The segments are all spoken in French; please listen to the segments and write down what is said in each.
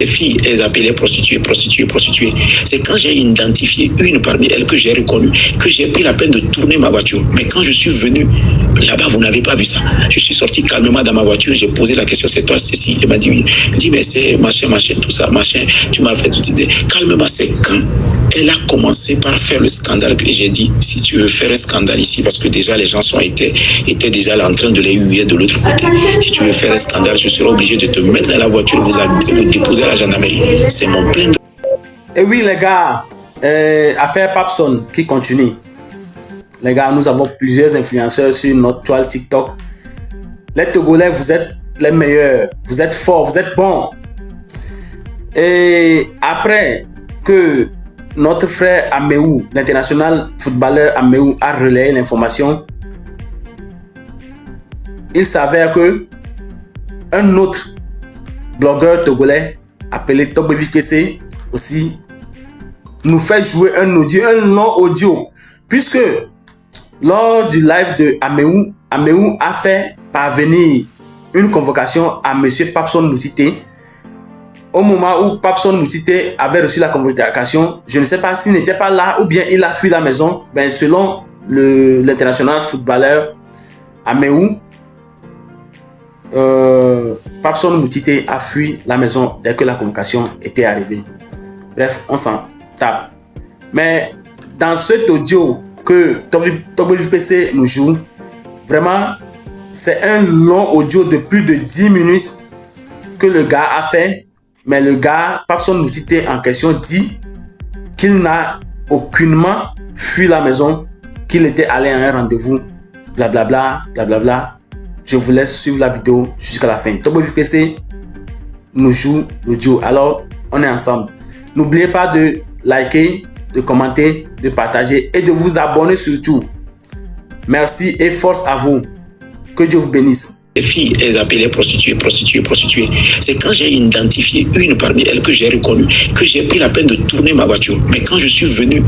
Les filles, elles appelaient prostituées, prostituées, prostituées. C'est quand j'ai identifié une parmi elles que j'ai reconnue, que j'ai pris la peine de tourner ma voiture. Mais quand je suis venu là-bas, vous n'avez pas vu ça. Je suis sorti calmement dans ma voiture, j'ai posé la question, c'est toi ceci? Elle m'a dit oui. Elle dit, mais c'est machin, machin, tout ça, machin. Tu m'as fait toute idée. Calmement, c'est quand elle a commencé par faire le scandale que j'ai dit, si tu veux faire un scandale ici, parce que déjà les gens étaient déjà là en train de les huer de l'autre côté. Si tu veux faire un scandale, je serai obligé de te mettre dans la voiture, vous déposer à la gendarmerie. C'est mon plein. Et oui les gars, affaire Papson qui continue. Les gars, nous avons plusieurs influenceurs sur notre toile TikTok. Les Togolais, vous êtes les meilleurs, vous êtes forts, vous êtes bons. Et après que notre frère Améou, l'international footballeur Améou, a relayé l'information, il s'avère que un autre blogueur togolais appelé Togbovikese aussi nous fait jouer un audio, un long audio, puisque lors du live de Améou, Améou a fait parvenir une convocation à monsieur Papson Moutité. Au moment où Papson Moutité avait reçu la convocation, je ne sais pas s'il n'était pas là ou bien il a fui la maison. Ben, selon l'international footballeur Améou, Papson Moutité a fui la maison dès que la convocation était arrivée. Bref, on s'en tape. Mais dans cet audio que Togbovikese nous joue, vraiment, c'est un long audio de plus de 10 minutes que le gars a fait. Mais le gars, Papson Moutité en question, dit qu'il n'a aucunement fui la maison, qu'il était allé à un rendez-vous, blablabla, blablabla. Je vous laisse suivre la vidéo jusqu'à la fin. Togbovikese nous joue l'audio. Alors, on est ensemble. N'oubliez pas de liker, de commenter, de partager et de vous abonner surtout. Merci et force à vous. Que Dieu vous bénisse. Les filles, elles appelaient prostituées, prostituées, prostituées. C'est quand j'ai identifié une parmi elles que j'ai reconnue, que j'ai pris la peine de tourner ma voiture. Mais quand je suis venu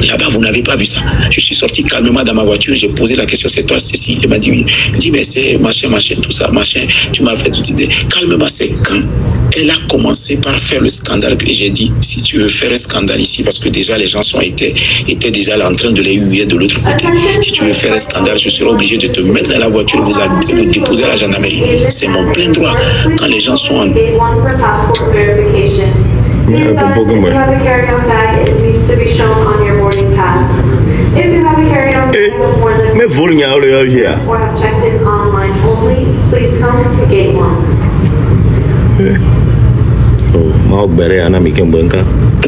là-bas, vous n'avez pas vu ça. Je suis sorti calmement dans ma voiture, j'ai posé la question, c'est toi ceci? Elle m'a dit oui. Elle dit, mais c'est machin, machin, tout ça, machin. Tu m'as fait toute idée. Calmement, c'est quand elle a commencé par faire le scandale que j'ai dit, si tu veux faire un scandale ici, parce que déjà les gens étaient déjà là en train de les huer de l'autre côté. Si tu veux faire un scandale, je serai obligé de te mettre dans la voiture, vous déposer à la gendarmerie. C'est mon plein droit. Quand les gens sont en... Mais vous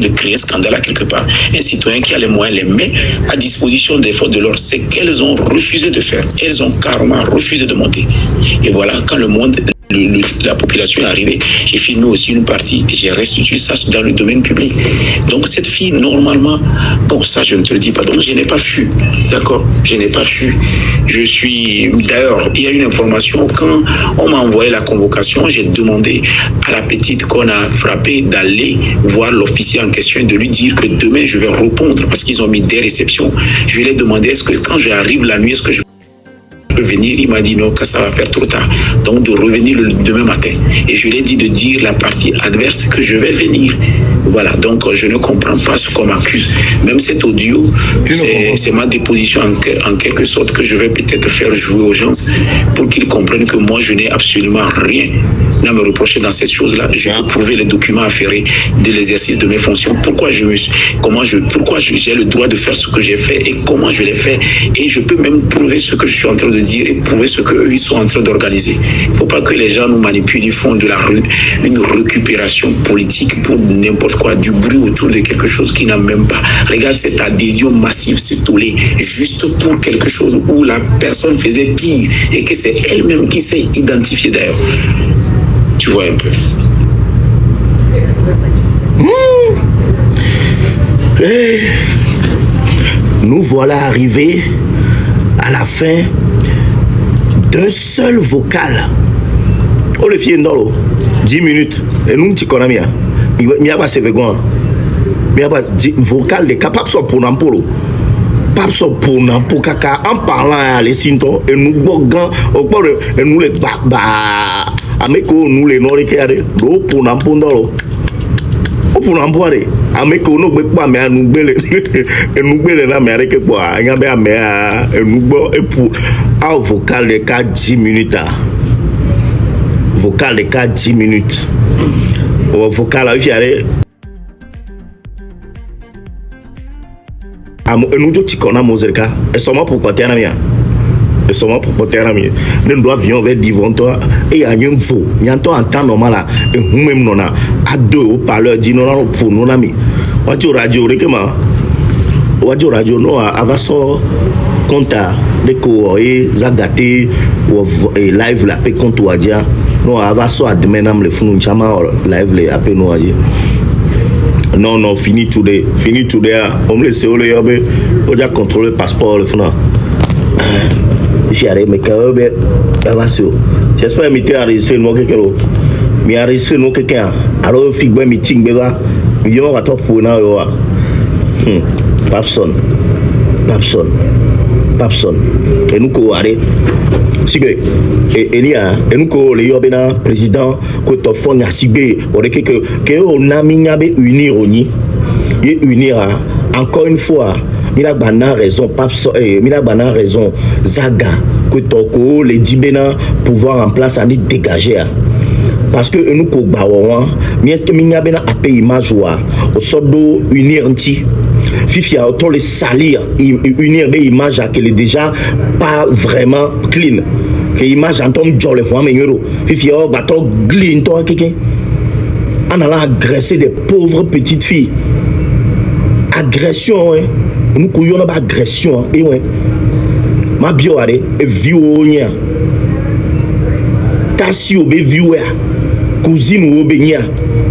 de créer un scandale à quelque part. Un citoyen qui a les moyens les met à disposition des forces de l'ordre. C'est qu'elles ont refusé de faire. Elles ont carrément refusé de monter. Et voilà, quand le monde, la population est arrivée, j'ai filmé aussi une partie et j'ai restitué ça dans le domaine public. Donc cette fille, normalement, bon, ça je ne te le dis pas, donc je n'ai pas fui, d'accord? Je n'ai pas fui. Je suis, d'ailleurs, il y a une information, quand on m'a envoyé la convocation, j'ai demandé à la petite qu'on a frappée d'aller voir l'officier en question et de lui dire que demain je vais répondre parce qu'ils ont mis des réceptions. Je lui ai demandé, est-ce que quand j'arrive la nuit, est-ce que je venir? Il m'a dit non, que ça va faire trop tard, donc de revenir le demain matin. Et je lui ai dit de dire la partie adverse que je vais venir. Voilà, donc je ne comprends pas ce qu'on m'accuse. Même cet audio, c'est ma déposition en quelque sorte que je vais peut-être faire jouer aux gens pour qu'ils comprennent que moi je n'ai absolument rien à me reprocher dans cette chose-là. Je peux prouver les documents afférés de l'exercice de mes fonctions. Pourquoi j'ai le droit de faire ce que j'ai fait et comment je l'ai fait. Et je peux même prouver ce que je suis en train de dire et prouver ce qu'eux ils sont en train d'organiser. Il ne faut pas que les gens nous manipulent, ils font une récupération politique pour n'importe quoi, du bruit autour de quelque chose qui n'a même pas. Regarde cette adhésion massive, ce tollé, juste pour quelque chose où la personne faisait pire et que c'est elle-même qui s'est identifiée d'ailleurs. Tu vois un peu. Nous voilà arrivés à la fin d'un seul vocal. Oh le fier ndolo 10 minutes et nous tu connais bien. Mi a pas c'est vergon. Mi a pas vocal de capable so pour nampolo. Pas so pour nampo kaka en parlant les sinto et nous bogan au et nous les ba ameko nous les nori kéré do pour nampo ndolo. pour l'emboire. Ameko no be kwa me anugbele. Enugbele na me areke kwa. Anya be ame a enugbo et pour au vocal de 4 10 minutes. Vocal de 4 10 minutes. Au vocal a fiare. Nous tous tikona mozerka. Et seulement pour porter na mia. Et seulement pour porter na mia. Nous doit avion vers divon toi et a un faux. Nyanto en temps normal là et nous même nona à deux au parleur dit non pour nous ami. Watu radio rekema. Watu radio no avaso compta de ko et zagate ou live la pe compte wadia. No avaso admenam le funu chama live le ape no wadia. Non, fini today. On me laisse au lieu, on a contrôlé le passeport, le fond. J'arrive, mais quand même, j'espère que je vais enregistrer quelqu'un d'autre. Je vais enregistrer quelqu'un. Alors, je vais meeting, je vais voir pour une heure. Papson. Et nous, quoi, Sigé, et nous ko le yobena président ko to fonya sigé o de que on a minyabe unir oni et unir encore une fois mila bana raison papso mila bana raison zaga ko to ko le dibena pouvoir en place ani dégager parce que nous ko bawo miet minyabe na ape image wa o sodo unir nti Fifi a autant les salir, unir des images qui est déjà pas vraiment clean. Que image en tombe jolly pour un euro. Fifi a va trop glin toi quelqu'un. On a agressé des pauvres petites filles. Agression, hein. Nous couillons pas agression, et ouais. Ma bio allez, et vionia. Tassi au bévioua. Cousine ou bénia.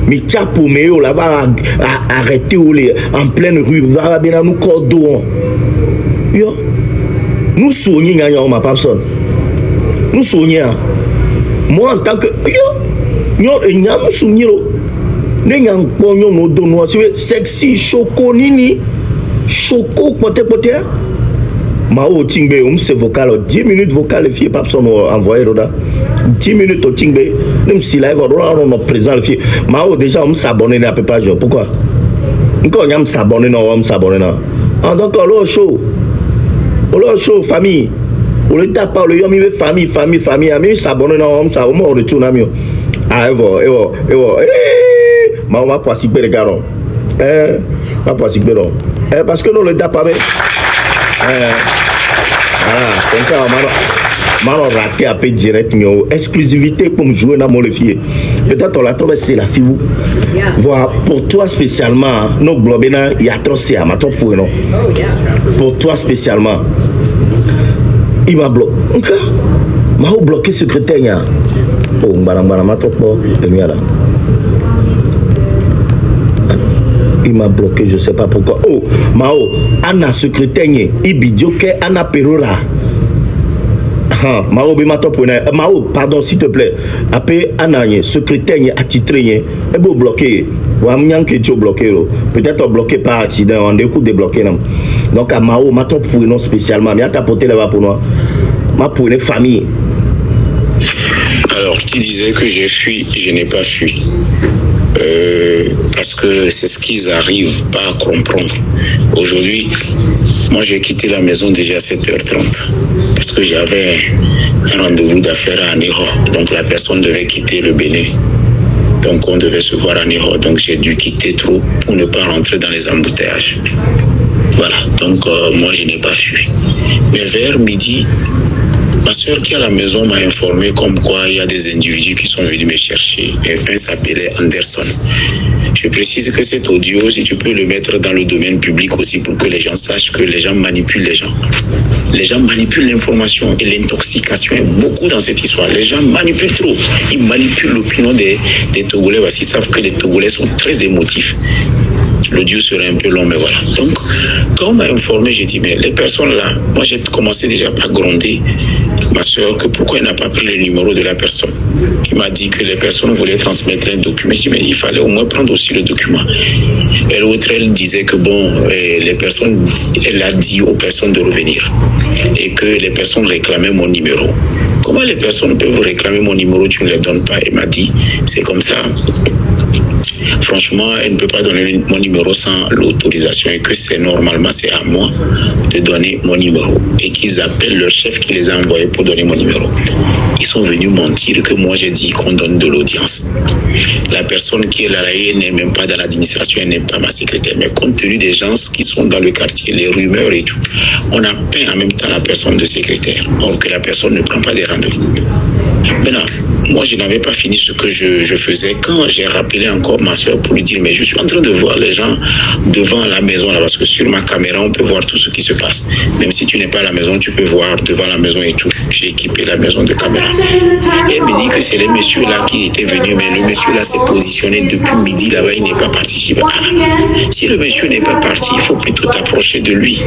Mais pour me là va arrêter en pleine rue va bien nous cordon yo nous soignons gagnons ma personne nous soignons moi en tant que yo et nous soignons n'ayant pas nous donnons sexy choco nini choco pote Mao Tingbe, c'est vocal, 10 minutes vocal, les filles, pas envoyé là. 10 minutes au Tingbe, même si live, on est présent, les filles. Mao déjà, on s'abonne à peu près. Pourquoi? Encore, on s'abonne, on s'abonne. Donc, on show, famille. On le tape par le yom, famille, ami, s'abonne, on s'abonne, on retourne à mieux. Ah, Mao va pas si les garons. Parce que nous le tape avec. Comme ça, on m'a raté un peu direct, exclusivité pour me jouer dans mon levier. Peut-être on l'a trouvé, c'est la fille. Voilà, pour toi spécialement, nos globina, il y a trop c'est à ma trop pour non. Pour toi spécialement, il m'a bloqué. M'a bloqué secrétaire. Oh, m'a trop pour le là. Il m'a bloqué, je ne sais pas pourquoi. Oh, Mao, Anna secrétaire, Ibidjoke, Anna Perora. Mao, Mao, pardon, s'il te plaît. Après, Anna, secrétaire, attitré, et vous bloquez. Peut-être bloqué par accident, on découvre débloqué. Donc, à Mao, ma trop pour non spécialement, mais à tapoter là-bas pour nous. Ma pour une famille. Alors, tu disais que j'ai fui, je n'ai pas fui. Parce que c'est ce qu'ils arrivent pas à comprendre. Aujourd'hui, moi j'ai quitté la maison déjà à 7h30 parce que j'avais un rendez-vous d'affaires à Niro. Donc la personne devait quitter le Bénin. Donc on devait se voir à Niro. Donc j'ai dû quitter trop pour ne pas rentrer dans les embouteillages. Voilà, donc moi je n'ai pas fui. Mais vers midi, ma soeur qui est à la maison m'a informé comme quoi il y a des individus qui sont venus me chercher. Un s'appelait Anderson. Je précise que cet audio, si tu peux le mettre dans le domaine public aussi pour que les gens sachent que les gens manipulent les gens. Les gens manipulent l'information et l'intoxication est beaucoup dans cette histoire. Les gens manipulent trop. Ils manipulent l'opinion des Togolais parce qu'ils savent que les Togolais sont très émotifs. L'audio serait un peu long, mais voilà. Donc, quand on m'a informé, j'ai dit, mais les personnes là, moi j'ai commencé déjà par gronder ma soeur que pourquoi elle n'a pas pris le numéro de la personne. Il m'a dit que les personnes voulaient transmettre un document. Je dis, mais il fallait au moins prendre aussi le document. Et l'autre, elle disait que bon, les personnes, elle a dit aux personnes de revenir et que les personnes réclamaient mon numéro. Comment les personnes peuvent réclamer mon numéro, tu ne les donnes pas? Elle m'a dit, c'est comme ça. franchement, elle ne peut pas donner mon numéro sans l'autorisation et que c'est normalement, c'est à moi de donner mon numéro et qu'ils appellent leur chef qui les a envoyés pour donner mon numéro. Ils sont venus mentir que moi j'ai dit qu'on donne de l'audience. La personne qui est là, elle n'est même pas dans l'administration, elle n'est pas ma secrétaire, mais compte tenu des gens qui sont dans le quartier, les rumeurs et tout, on a peint en même temps la personne de secrétaire, or que la personne ne prend pas des rendez-vous. Maintenant, moi je n'avais pas fini ce que je faisais quand j'ai rappelé encore ma soeur pour lui dire mais je suis en train de voir les gens devant la maison là, parce que sur ma caméra on peut voir tout ce qui se passe. Même si tu n'es pas à la maison, tu peux voir devant la maison et tout. J'ai équipé la maison de caméra. Et elle me dit que c'est les messieurs là qui étaient venus, mais le monsieur là s'est positionné depuis midi là-bas, il n'est pas parti. Si le monsieur n'est pas parti, il faut plutôt t'approcher de lui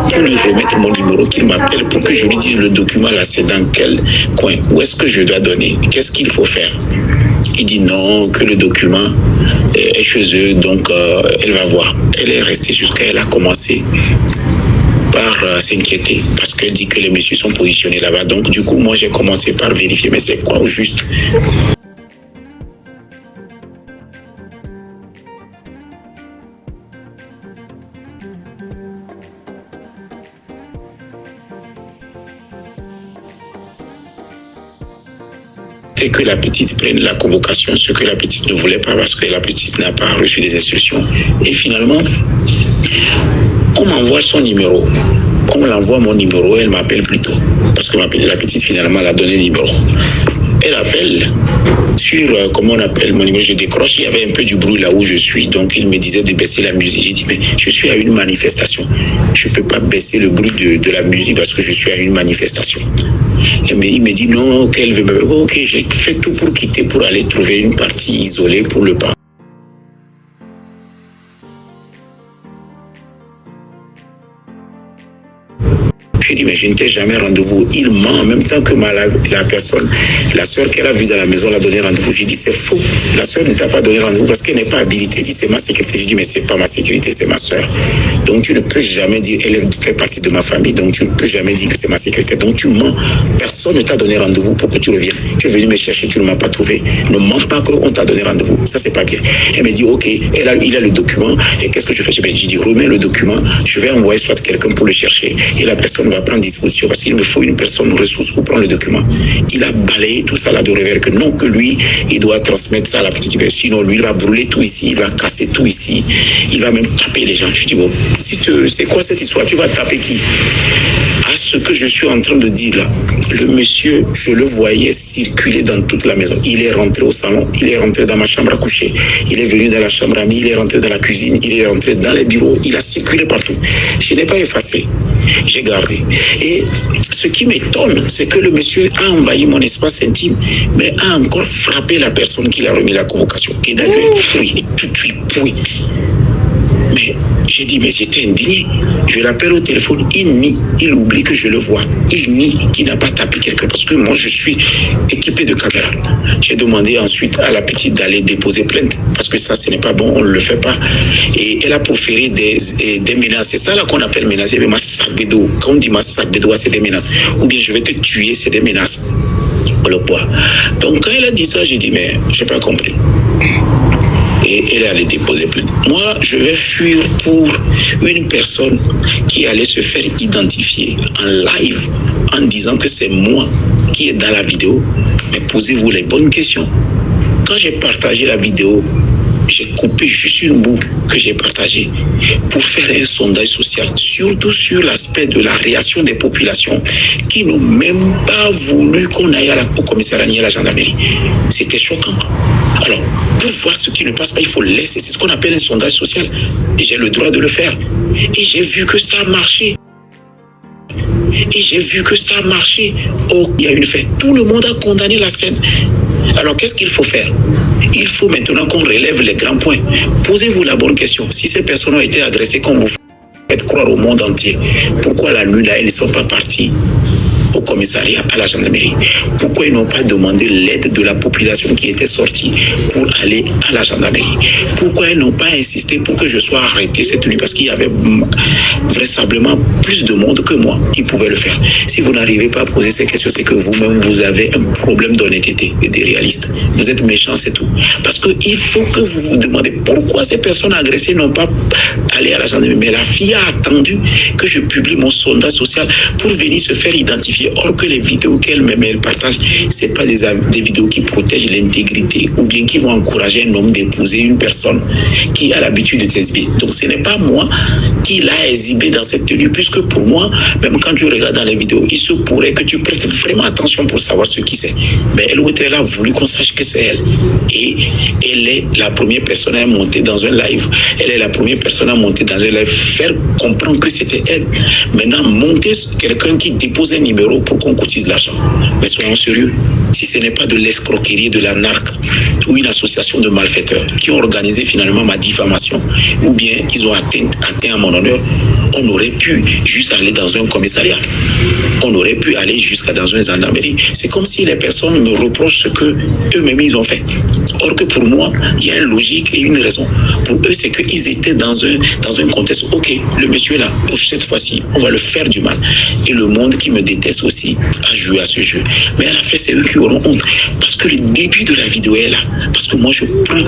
pour lui remettre mon numéro, qu'il m'appelle pour que je lui dise le document là, c'est dans quel coin, où est-ce que je dois donner, qu'est-ce qu'il faut faire. Il dit non, que le document est chez eux, donc elle va voir. Elle est restée jusqu'à elle a commencé par s'inquiéter parce qu'elle dit que les messieurs sont positionnés là-bas. Donc du coup, moi j'ai commencé par vérifier, mais c'est quoi au juste? Et que la petite prenne la convocation, ce que la petite ne voulait pas parce que la petite n'a pas reçu des instructions. Et finalement, on m'envoie son numéro. On me l'envoie mon numéro, elle m'appelle plutôt. Parce que la petite finalement elle a donné le numéro. Elle appelle sur, comment on appelle mon numéro, je décroche, il y avait un peu du bruit là où je suis. Donc il me disait de baisser la musique. J'ai dit mais je suis à une manifestation. Je ne peux pas baisser le bruit de la musique parce que je suis à une manifestation. Et il me dit non, qu'elle veut me... Ok, j'ai fait tout pour quitter, pour aller trouver une partie isolée pour le pas. Je dis, mais je ne t'ai jamais rendez-vous. Il ment en même temps que la personne, la soeur qu'elle a vue dans la maison l'a donné rendez-vous. J'ai dit, c'est faux. La soeur ne t'a pas donné rendez-vous parce qu'elle n'est pas habilitée. Elle dit, c'est ma sécurité. Je dis, mais c'est pas ma sécurité, c'est ma soeur. Donc tu ne peux jamais dire, elle fait partie de ma famille, donc tu ne peux jamais dire que c'est ma sécurité. Donc tu mens. Personne ne t'a donné rendez-vous pour que tu reviennes. Tu es venu me chercher, tu ne m'as pas trouvé. Ne mens pas qu'on t'a donné rendez-vous. Ça, c'est pas bien. Elle me dit, ok, il a le document. Et qu'est-ce que je fais? Je dis, remets le document. Je vais envoyer soit quelqu'un pour le chercher. Et la personne va prendre disposition parce qu'il me faut une personne ressource pour prendre le document. Il a balayé tout ça là de revers que non, que lui, il doit transmettre ça à la petite personne. Sinon, lui, il va brûler tout ici, il va casser tout ici, il va même taper les gens. Je dis, bon, c'est quoi cette histoire? Tu vas taper qui? À ce que je suis en train de dire là, le monsieur, je le voyais circuler dans toute la maison. Il est rentré au salon, il est rentré dans ma chambre à coucher, il est venu dans la chambre à mi, il est rentré dans la cuisine, il est rentré dans les bureaux, il a circulé partout. Je n'ai pas effacé, j'ai gardé. Et ce qui m'étonne, c'est que le monsieur a envahi mon espace intime, mais a encore frappé la personne qui l'a remis la convocation. Et d'ailleurs, tout de suite, oui. Mais j'ai dit, mais j'étais indigné. Je l'appelle au téléphone, il nie, il oublie que je le vois. Il nie qu'il n'a pas tapé quelqu'un parce que moi, je suis équipé de caméras. J'ai demandé ensuite à la petite d'aller déposer plainte parce que ça, ce n'est pas bon, on ne le fait pas. Et elle a proféré des menaces. C'est ça là qu'on appelle menace. Mais ma sac de dos, quand on dit ma sac de dos, c'est des menaces. Ou bien je vais te tuer, c'est des menaces. Le poids. Donc quand elle a dit ça, j'ai dit, mais je n'ai pas compris. Et elle allait déposer plainte. Moi, je vais fuir pour une personne qui allait se faire identifier en live en disant que c'est moi qui est dans la vidéo. Mais posez-vous les bonnes questions. Quand j'ai partagé la vidéo, j'ai coupé juste une bout que j'ai partagée pour faire un sondage social, surtout sur l'aspect de la réaction des populations qui n'ont même pas voulu qu'on aille au commissariat ni à la gendarmerie. C'était choquant. Alors, pour voir ce qui ne passe pas, il faut laisser. C'est ce qu'on appelle un sondage social. Et j'ai le droit de le faire. Et j'ai vu que ça a marché. Oh, il y a une fête. Tout le monde a condamné la scène. Alors, qu'est-ce qu'il faut faire? Il faut maintenant qu'on relève les grands points. Posez-vous la bonne question. Si ces personnes ont été agressées, comme vous faites croire au monde entier, pourquoi la nuit là, elles ne sont pas parties au commissariat, à la gendarmerie? Pourquoi ils n'ont pas demandé l'aide de la population qui était sortie pour aller à la gendarmerie? Pourquoi ils n'ont pas insisté pour que je sois arrêté cette nuit? Parce qu'il y avait vraisemblablement plus de monde que moi. Ils pouvaient le faire. Si vous n'arrivez pas à poser ces questions, c'est que vous-même, vous avez un problème d'honnêteté et des réalistes. Vous êtes méchants, c'est tout. Parce qu'il faut que vous vous demandez pourquoi ces personnes agressées n'ont pas allé à la gendarmerie. Mais la fille a attendu que je publie mon sondage social pour venir se faire identifier. Or que les vidéos qu'elle me met, elle partage, c'est pas des vidéos qui protègent l'intégrité ou bien qui vont encourager un homme d'épouser une personne qui a l'habitude de s'exhiber. Donc ce n'est pas moi qui l'a exhibé dans cette tenue, puisque pour moi, même quand tu regardes dans les vidéos, il se pourrait que tu prêtes vraiment attention pour savoir ce qui c'est. Mais elle ou elle a voulu qu'on sache que c'est elle. Et elle est la première personne à monter dans un live. Elle est la première personne à monter dans un live, faire comprendre que c'était elle. Maintenant, monter quelqu'un qui dépose un numéro pour qu'on cotise de l'argent. Mais soyons sérieux, si ce n'est pas de l'escroquerie, de la narque ou une association de malfaiteurs qui ont organisé finalement ma diffamation, ou bien ils ont atteint à mon honneur, on aurait pu juste aller dans un commissariat. On aurait pu aller jusqu'à dans une gendarmerie. C'est comme si les personnes me reprochent ce que eux-mêmes ils ont fait. Or que pour moi, il y a une logique et une raison. Pour eux, c'est qu'ils étaient dans un contexte. Ok, le monsieur là, cette fois-ci, on va le faire du mal. Et le monde qui me déteste aussi a joué à ce jeu. Mais à la fin, c'est eux qui auront honte. Parce que le début de la vidéo est là. Parce que moi, je prends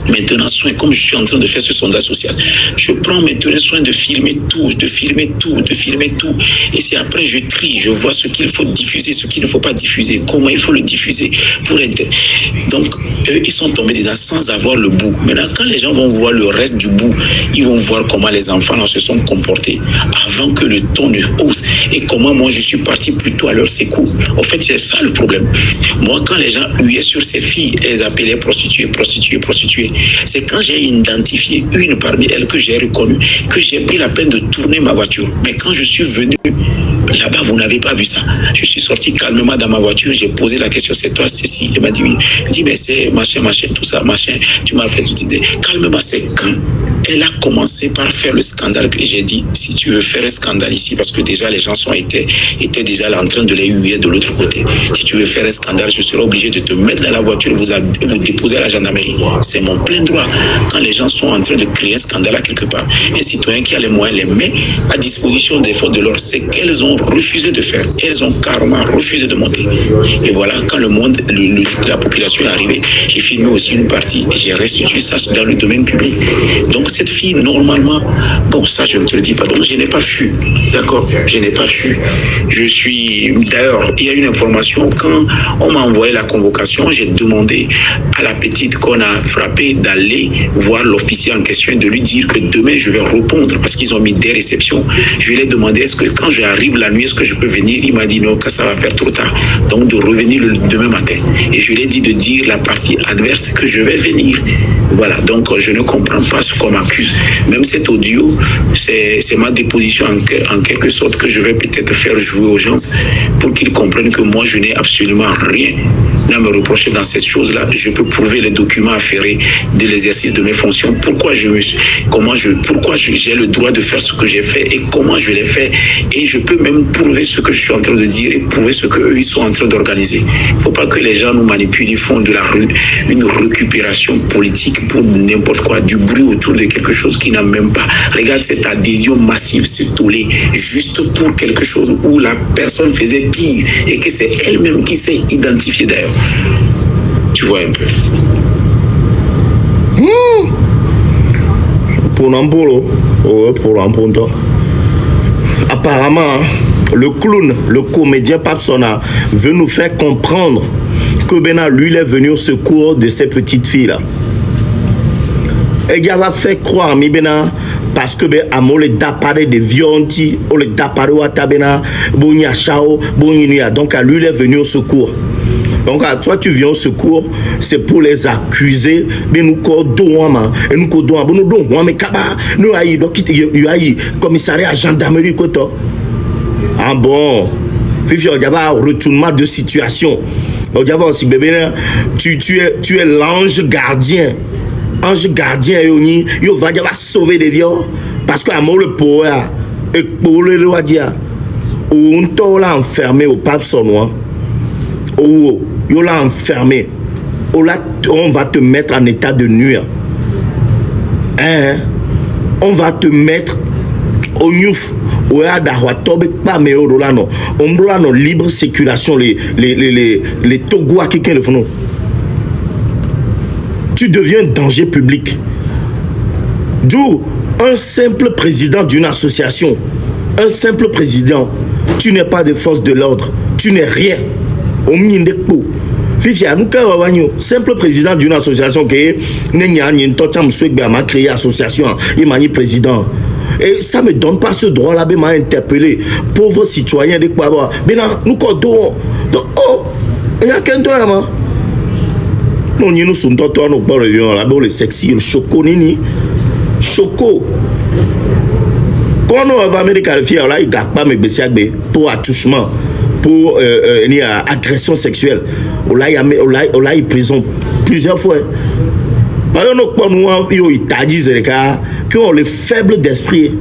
maintenant soin, comme je suis en train de faire ce sondage social, je prends maintenant soin de filmer tout, de filmer tout. Et c'est après, je trie, je vois ce qu'il faut diffuser, ce qu'il ne faut pas diffuser, comment il faut le diffuser pour être. Donc, eux, ils sont tombés dedans sans avoir le bout. Maintenant, quand les gens vont voir le reste du bout, ils vont voir comment les enfants là, se sont comportés avant que le ton ne hausse et comment moi je suis parti plutôt à leur secours. En fait, c'est ça le problème. Moi, quand les gens huaient sur ces filles, elles appellaient prostituées. C'est quand j'ai identifié une parmi elles que j'ai reconnue, que j'ai pris la peine de tourner ma voiture. Mais quand je suis venu là-bas, vous n'avez pas vu ça. Je suis sorti calmement dans ma voiture, j'ai posé la question, c'est toi ceci? Elle m'a dit oui. Je dis mais c'est machin, tout ça, machin. Tu m'as fait toute idée. Calmement, c'est quand elle a commencé par faire le scandale que j'ai dit, si tu veux faire un scandale ici, parce que déjà les gens étaient déjà là en train de les huer de l'autre côté. Si tu veux faire un scandale, je serai obligé de te mettre dans la voiture et vous déposer à la gendarmerie. C'est mon plein droit. Quand les gens sont en train de créer un scandale à quelque part, un citoyen qui a les moyens les met à disposition des forces de l'ordre, c'est qu'elles ont refusé de faire. Elles ont carrément refusé de monter. Et voilà, quand le monde, la population est arrivée, j'ai filmé aussi une partie et j'ai restitué ça dans le domaine public. Donc cette fille, normalement, bon, ça je ne te le dis pas, donc je n'ai pas fui, d'accord? Je n'ai pas fui. Je suis, d'ailleurs, il y a une information, quand on m'a envoyé la convocation, j'ai demandé à la petite qu'on a frappée d'aller voir l'officier en question et de lui dire que demain je vais répondre parce qu'ils ont mis des réceptions. Je lui ai demandé est-ce que quand j'arrive la nuit, est-ce que je peux venir? Il m'a dit non, que ça va faire trop tard. Donc de revenir le demain matin. Et je lui ai dit de dire la partie adverse que je vais venir. Voilà, donc je ne comprends pas ce qu'on m'accuse. Même cet audio, c'est ma déposition en quelque sorte que je vais peut-être faire jouer aux gens pour qu'ils comprennent que moi je n'ai absolument rien à me reprocher dans cette chose-là. Je peux prouver les documents afférés de l'exercice de mes fonctions. Pourquoi j'ai le droit de faire ce que j'ai fait et comment je l'ai fait. Et je peux même prouver ce que je suis en train de dire et prouver ce qu'eux ils sont en train d'organiser. Il ne faut pas que les gens nous manipulent, ils font une récupération politique pour n'importe quoi, du bruit autour de quelque chose qui n'a même pas. Regarde cette adhésion massive, ce tollé, juste pour quelque chose où la personne faisait pire et que c'est elle-même qui s'est identifiée d'ailleurs. Tu vois un peu. Pour l'ambolo, pour l'amponto. Apparemment, le clown, le comédien Papsona veut nous faire comprendre que Bena, lui, il est venu au secours de ces petites filles-là. Et il va faire croire, mi Bena, parce que ben amo le dapare de violenti, o le dapare wa tabena, bonya chao, bonya. Donc à lui, il est venu au secours. Donc, à toi, tu viens au secours, c'est pour les accuser. Mais nous, et nous, mais kaba, nous, aïe, commissariat, gendarmerie, koto. Ah bon, Fifi, on y a un retournement de situation. On y a aussi, bébé, tu es l'ange gardien. Ange gardien, il va sauver des vieux. Parce que, à moi, le poète, et pour le roi, On l'a enfermé au pape sonois. On l'a enfermé. On va te mettre en état de nuire. Hein? On va te mettre au Niouf. On libre circulation. Les Togois qui le font. Tu deviens un danger public. D'où un simple président d'une association, un simple président, tu n'es pas de force de l'ordre, tu n'es rien. Simple président d'une association qui est créé association, il m'a dit président. Et ça ne me donne pas ce droit-là de m'interpeller. Pauvres citoyens de quoi. Mais non, nous codons. Donc, oh, il y a qu'un toit là. Non, nous sommes tous le sexy, le choco, nini. Choco. Quand on va Amérique qualifier, là, il ne garde pas mes BCAB pour attouchement, pour agression sexuelle. Là, il prison plusieurs fois. Par exemple, nous qui ont les faibles d'esprit.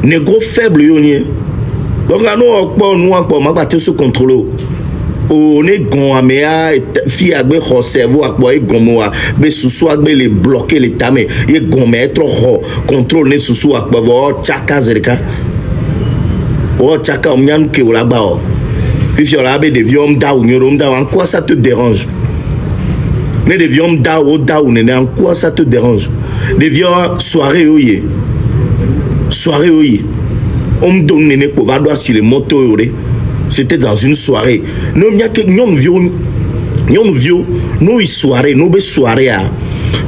Négro faible, donc là, nous avons ce contrôle. On est gonamea fille avec le cerveau à quoi est gomoa mais sous les bloquer les tamés et gomé trop contrôle ne sous à quoi voir chaka zerika oh chaka omnian que là-bas puis il y a des vieux da ou da en quoi ça te dérange mais des vieux da ou en quoi ça te dérange des vieux soirée on me donne ne pour va doit sur les motos. C'était dans une soirée. Nous, il y a que nous vieux, nous soirée, nous soirée.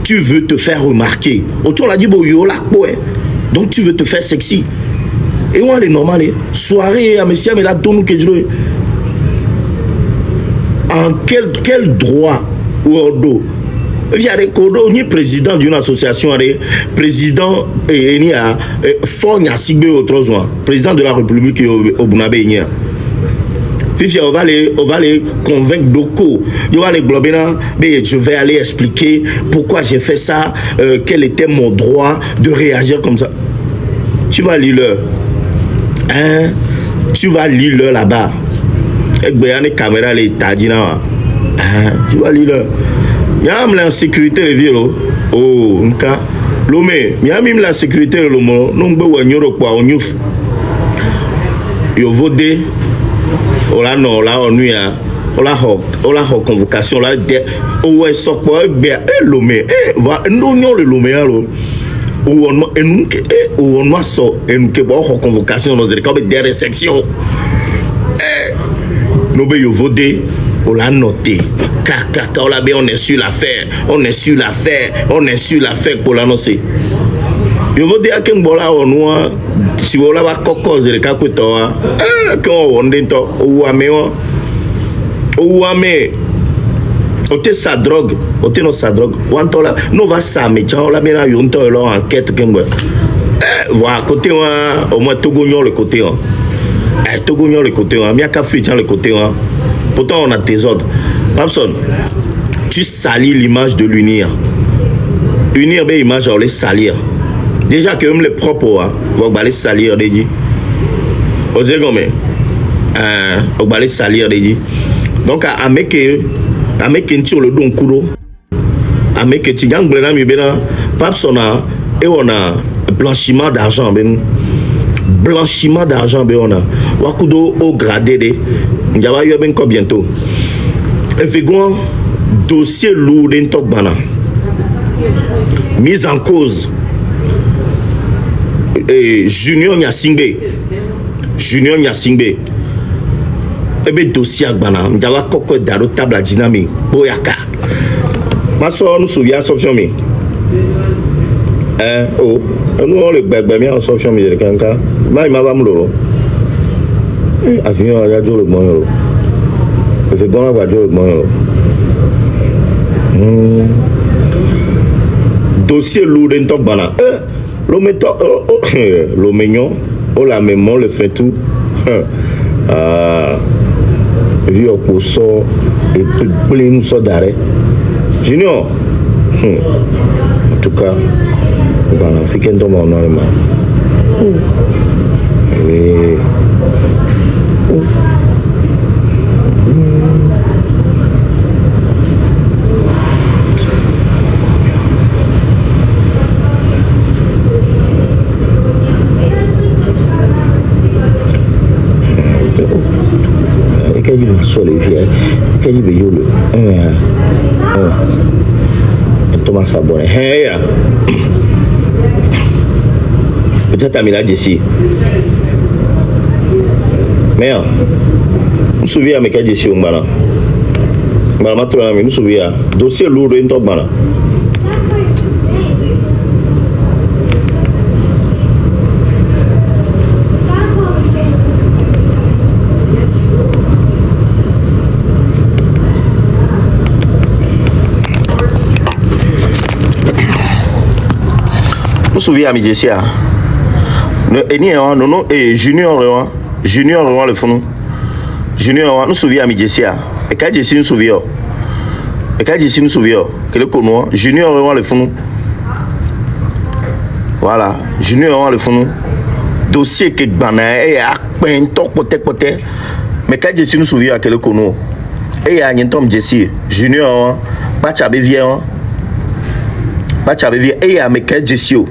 Tu veux te faire remarquer. Autour la dit bon yo la donc tu veux te faire sexy. Et on est normal. Soirée, monsieur, mais là donne que je. En quel droit ou ordre? Il y a des codos, ni président d'une association, président et ni à Fogna Sigbe autre jour, président de la République au Bunabé. On va les convaincre d'Oko. Je vais aller expliquer pourquoi j'ai fait ça, quel était mon droit de réagir comme ça. Tu vas lire le. Hein? Tu vas lire le là-bas. Avec les caméras, les tadina. Tu vas lire le. Il y a même la sécurité, les vieux. Oh, nka. Lomé, il y a même la sécurité, le mot. Non, on youf. Yo vodé. Ola non là on nuit ola convocation là o so quoi bien lomé va non le lomé alors ou on so en que bon convocation dans des réceptions nous be yo voter ola noter kaka ola be on est sur l'affaire pour l'annoncer yo voter à quel bola on si vous avez un coco, vous avez un coco. Quand on est ou sa drogue, sa drogue. Nous va ça, mais on la met là, on enquête. Voilà, côté au moins Togognon le côté. Togognon le côté. Miaka Fidjan le côté. Pourtant, on a tes ordres. Papson, tu salis l'image de l'unir. Unir, ben, image, on les salir. Déjà que même les propres, vont aller salir des dit. On dit comme on va aller salir des dit. Donc à mec sur le don kudo. À mec tu gang blena mi bena papsona et on a blanchiment d'argent ben. Blanchiment d'argent ben on a. Wakudo au gradé de. Njaba yo ben ko bientôt. Et vegon dossier lourd d'entok bana. Mise en cause. Junior Nyasingbe ebe dossier agbana ndawa koko daro table dynamique boyaka maso nous souvient Sofiami oh nous on le bébé bien Sofiami de kanka ma va mlo avion ya jo le moyo e fait gona va jo le moyo dossier lourd d'entok bana le mignon, oh la mémoire le fait tout. Vu au poisson et plein de d'arrêt. Junior, en tout cas, on va faire qu'un tombe en allemand. Thomas abonné. Hey, peut-être Amila Jessie. Mais, je me souviens de Jessie au Mbana. Je me souviens. Dossier lourd in top Mbana. Je me souviens de Jessie. Non, Junior, le fond. Junior, nous souviens de Jessie. Et quand Jessie nous souvient, que le connois, Junior, le fond. Voilà, Junior, le fond. Dossier que Bana et à côté. Mais quand Jessie nous souvient, que le connois, et à Yentom Jessie, Junior, Bachabe vient, et à Mekel Jessie.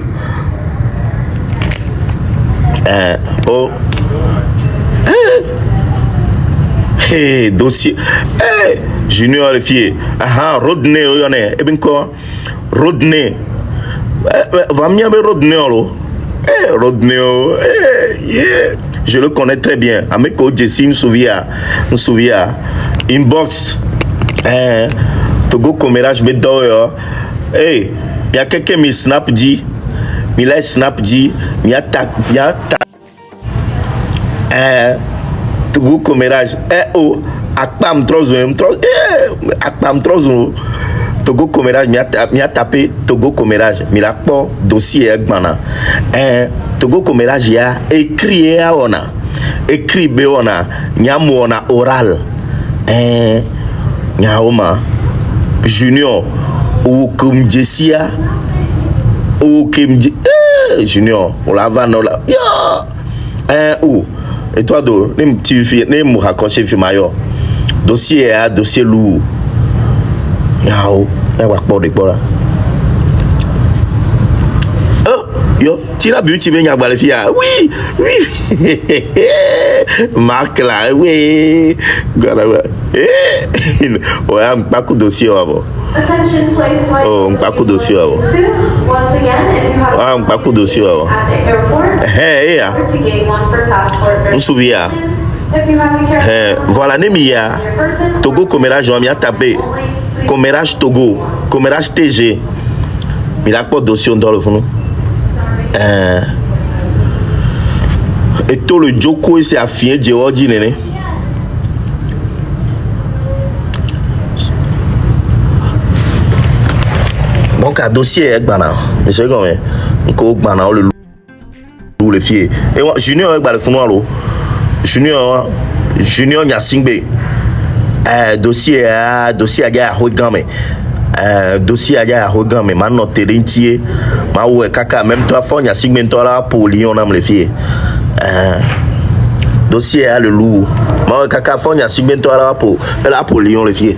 Oh, hey, dossier, hey, Junior le fier, Rodney, et bien quoi, Rodney, va m'y avoir Rodney, Rodney, je le connais très bien, avec Jessie, nous souviens, inbox, Togo Comérage, mais d'ailleurs, hey, il y a quelqu'un qui snap dit. Mila snap dit, Togo Comérage, Akpam Trozum, Togo Comérage, m'a tapé Togo Comérage, Mila po dossier Egmana. Togo Comérage ya écrit à ona, écrit beona, nyamona oral, nyama Junior ou comme Jessia. Junior, on la va, là. Et toi, les petits filles, les mous raccrochés, dossier lourd. Yao, on va pas de quoi. Yo, tu l'as bu, tu viens à la fille. Oui. Marc là, oui. Ouais, un pas de dossier avant. Oh, un pas de dossier avant. Ah, un pas de dossier avant. Hey, on se souvient. Voilà, Nemia. Togo Comérage, on a tapé. Comérage Togo, Comérage TG. Il a pas de dossier dans le fond. Et tout le Joko c'est affiné de ordinaire. Donc un dossier est banal. Mais c'est comme un banal le loup le fier. Et Junior est le fond alors. Junior y a 5 B. Dossier à Hogame. Dossier à Hogame. Maintenant t'es ma ouais kaka même toi fond y a 5 là pour Lyon nam les filles. Dossier à le loup. Ma ouais kaka fond y a 5 là pour Lyon les filles.